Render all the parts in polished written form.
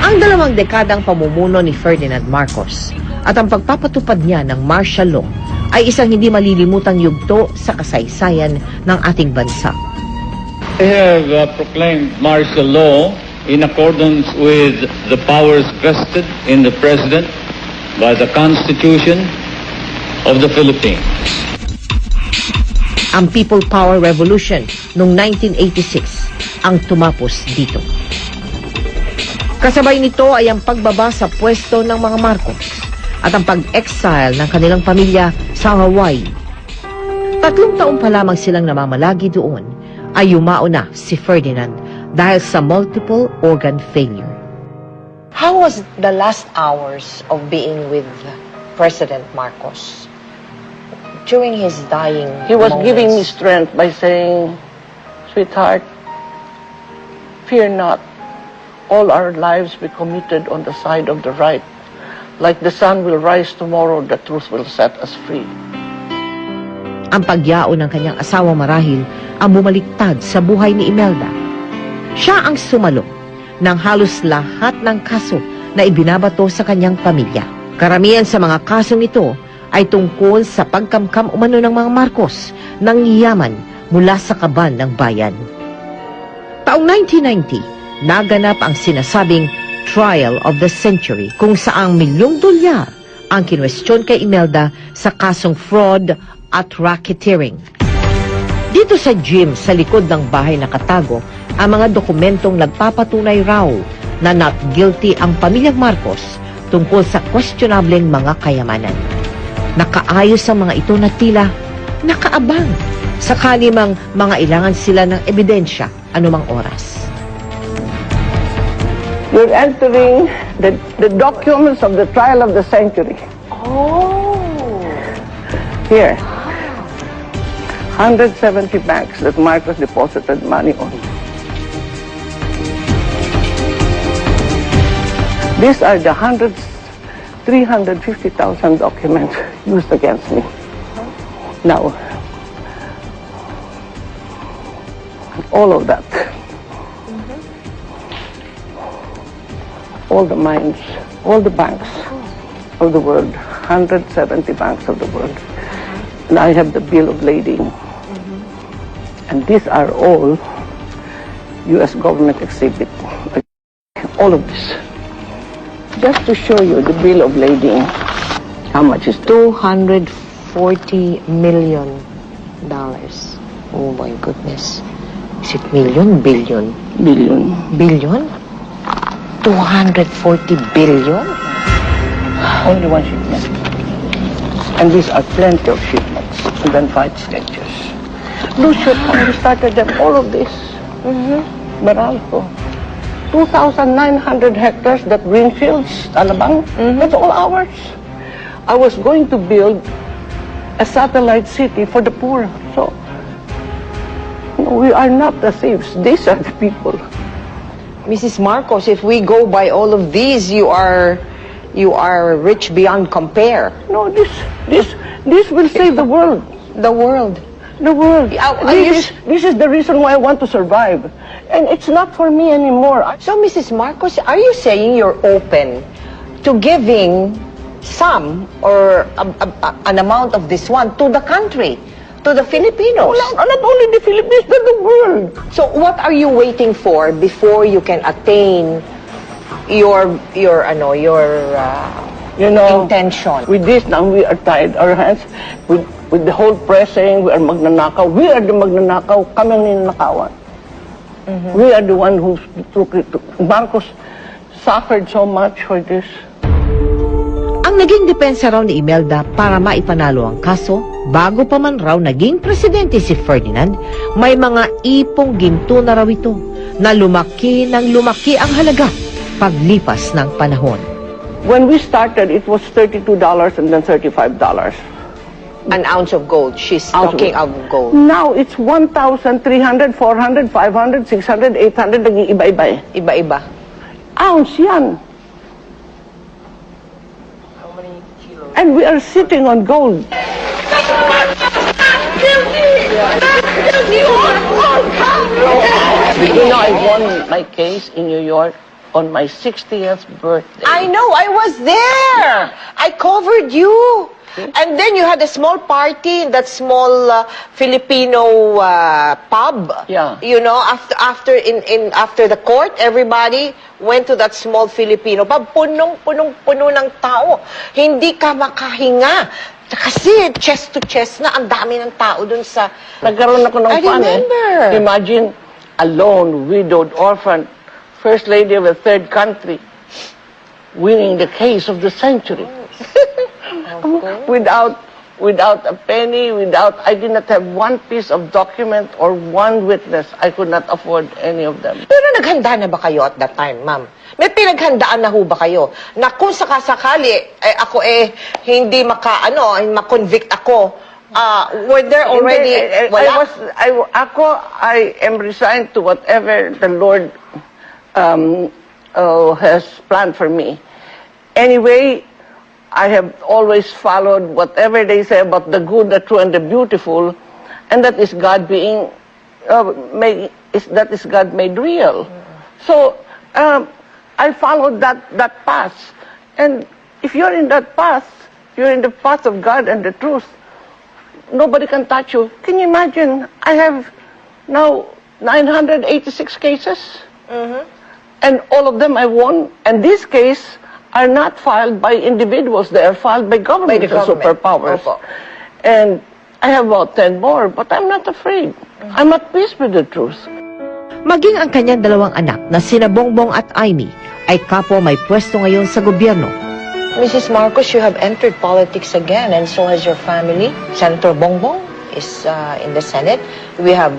Ang 2 dekadang pamumuno ni Ferdinand Marcos at ang pagpapatupad niya ng martial law ay isang hindi malilimutang yugto sa kasaysayan ng ating bansa. I have proclaimed martial law in accordance with the powers vested in the President by the Constitution of the Philippines. Ang People Power Revolution noong 1986 ang tumapos dito. Kasabay nito ay ang pagbaba sa pwesto ng mga Marcos at ang pag-exile ng kanilang pamilya sa Hawaii. 3 taon pa lamang silang namamalagi doon ay yumao na si Ferdinand dahil sa multiple organ failure. How was the last hours of being with President Marcos during his dying He was moments? giving me strength by saying, "Sweetheart, fear not. All our lives be committed on the side of the right. Like the sun will rise tomorrow, the truth will set us free." Ang pagyao ng kanyang asawa marahil ang bumaliktad sa buhay ni Imelda. Siya ang sumalo ng halos lahat ng kaso na ibinabato sa kanyang pamilya. Karamihan sa mga kasong ito ay tungkol sa pagkamkam umano ng mga Marcos ng yaman mula sa kaban ng bayan. Taong 1990, naganap ang sinasabing trial of the century kung saang $1,000,000 ang kinwestiyon kay Imelda sa kasong fraud at racketeering. Dito sa gym sa likod ng bahay nakatago ang mga dokumentong nagpapatunay raw na not guilty ang pamilyang Marcos tungkol sa questionableng mga kayamanan. Nakaayos ang mga ito na tila nakaabang sakali mang mangailangan sila ng ebidensya anumang oras. You're entering the documents of the trial of the century. Oh. Here. 170 banks that Marcos deposited money on. These are the 350,000 documents used against me. Now, all of that, all the mines, all the banks of the world, 170 banks of the world. And I have the bill of lading. And these are all U.S. government exhibit. All of this. Just to show you the bill of lading. How much is $240 million. Oh my goodness. Is it million? Billion? billion? Billion? 240 billion? Only one shipment. And these are plenty of shipments. And then 5 sketches. Those shipments, we started them, all of this. Baralco. 2,900 hectares, that greenfields, Alabang, that's all ours. I was going to build a satellite city for the poor. So, no, we are not the thieves. These are the people. Mrs. Marcos, if we go by all of these, you are rich beyond compare. No, this will save the world. The world. The world. This is the reason why I want to survive. And it's not for me anymore. So, Mrs. Marcos, are you saying you're open to giving some or an amount of this one to the country, to the Filipinos? Not only the Philippines, but the world. So, what are you waiting for before you can attain your intention? With this now, we are tied our hands with the whole press saying we are magnanakaw. We are the magnanakaw. Kami ang ninanakawan. We are the one who took it. Marcos suffered so much for this. Ang naging depensa raw ni Imelda para maipanalo ang kaso, bago pa man raw naging presidente si Ferdinand, may mga ipong ginto na raw ito na lumaki ng lumaki ang halaga paglipas ng panahon. When we started, it was $32 and then $35. An ounce of gold. She's talking of gold. Now, it's 1,300, 400, 500, 600, 800, naging iba-iba eh. Iba-iba. Ounce yan. How many kilos? And we are sitting on gold. You know, I won my case in New York on my 60th birthday. I know, I was there. I covered you. And then you had a small party in that small Filipino pub. Yeah. You know, after the court, everybody went to that small Filipino pub. Punong-puno ng tao. Hindi ka makahinga. Kasi chest to chest na ang dami ng tao dun sa... Nagkaroon ako ng I fun remember. Imagine, alone, widowed, orphan, first lady of a third country, winning the case of the century. Without a penny, I did not have one piece of document or one witness. I could not afford any of them. Pero naghanda na ba kayo at that time, ma'am? May pinaghandaan na ho ba kayo? Na kung sakasakali, ako hindi makonvict ako, were there already, wala? I am resigned to whatever the Lord has planned for me. Anyway, I have always followed whatever they say about the good, the true, and the beautiful, and that is God being that is God made real. So I followed that path, and if you're in that path, you're in the path of God and the truth. Nobody can touch you. Can you imagine? I have now 986 cases, and all of them I won. And this case are not filed by individuals. They are filed by government, superpowers. Opo. And I have about 10 more, but I'm not afraid. I'm at peace with the truth. Maging ang kanyang dalawang anak na sina Bongbong at Amy ay kapwa may pwesto ngayon sa gobyerno. Mrs. Marcos, you have entered politics again, and so has your family. Senator Bongbong is in the Senate. We have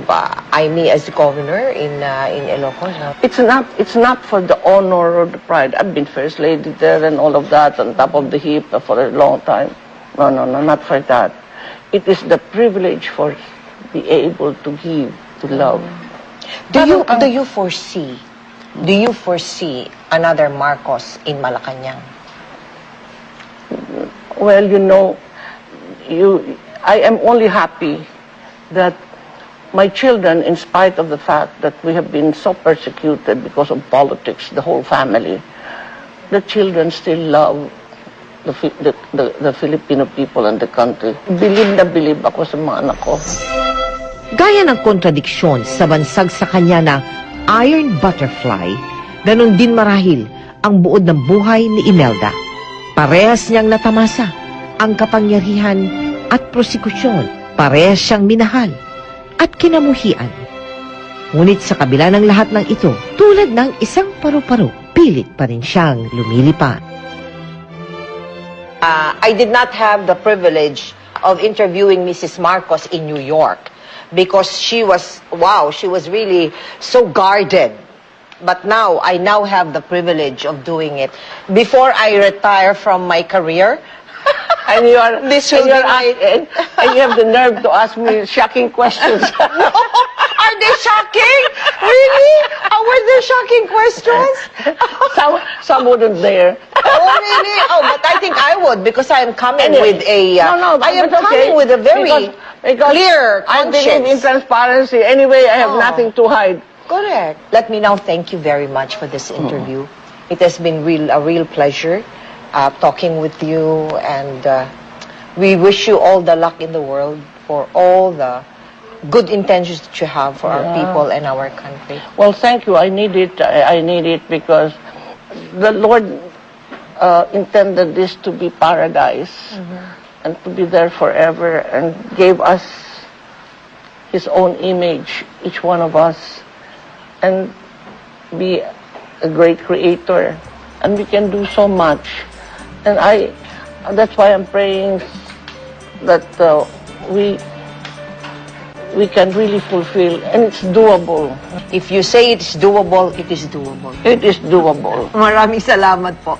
Amy as the governor in Ilocos. It's not for the honor or the pride. I've been first lady there and all of that on top of the heap for a long time. No, not for that. It is the privilege for be able to give, to love. Do you foresee another Marcos in Malacanang? Well, I am only happy that my children, in spite of the fact that we have been so persecuted because of politics, the whole family, the children still love the Filipino people and the country. Believe na believe ako sa mga anak ko. Gaya ng kontradiksyon sa bansag sa kanya na iron butterfly, ganun din marahil ang buod ng buhay ni Imelda. Parehas niyang natamasa ang kapangyarihan at prosekusyon. Parehas siyang minahal at kinamuhian. Ngunit sa kabila ng lahat ng ito, tulad ng isang paru-paro, pilit pa rin siyang lumilipad. I did not have the privilege of interviewing Mrs. Marcos in New York because she was really so guarded. But now, I have the privilege of doing it. Before I retire from my career, and you are, this and, will you be are my... and you have the nerve to ask me shocking questions. Are they shocking? Really? Were there shocking questions? Some wouldn't dare. Oh, really? Oh, but I think I would because I am coming Anyway, with a... I am but coming okay, with a very because clear I believe in conscience. transparency. Anyway, I have Oh. nothing to hide. Correct. Let me now thank you very much for this interview. It has been a real pleasure talking with you, and we wish you all the luck in the world for all the good intentions that you have for our people and our country. Well, thank you. I need it. I need it because the Lord intended this to be paradise and to be there forever, and gave us His own image, each one of us, and be a great creator. And we can do so much. And that's why I'm praying that we can really fulfill, and it's doable. If you say it's doable, it is doable. It is doable. Maraming salamat po.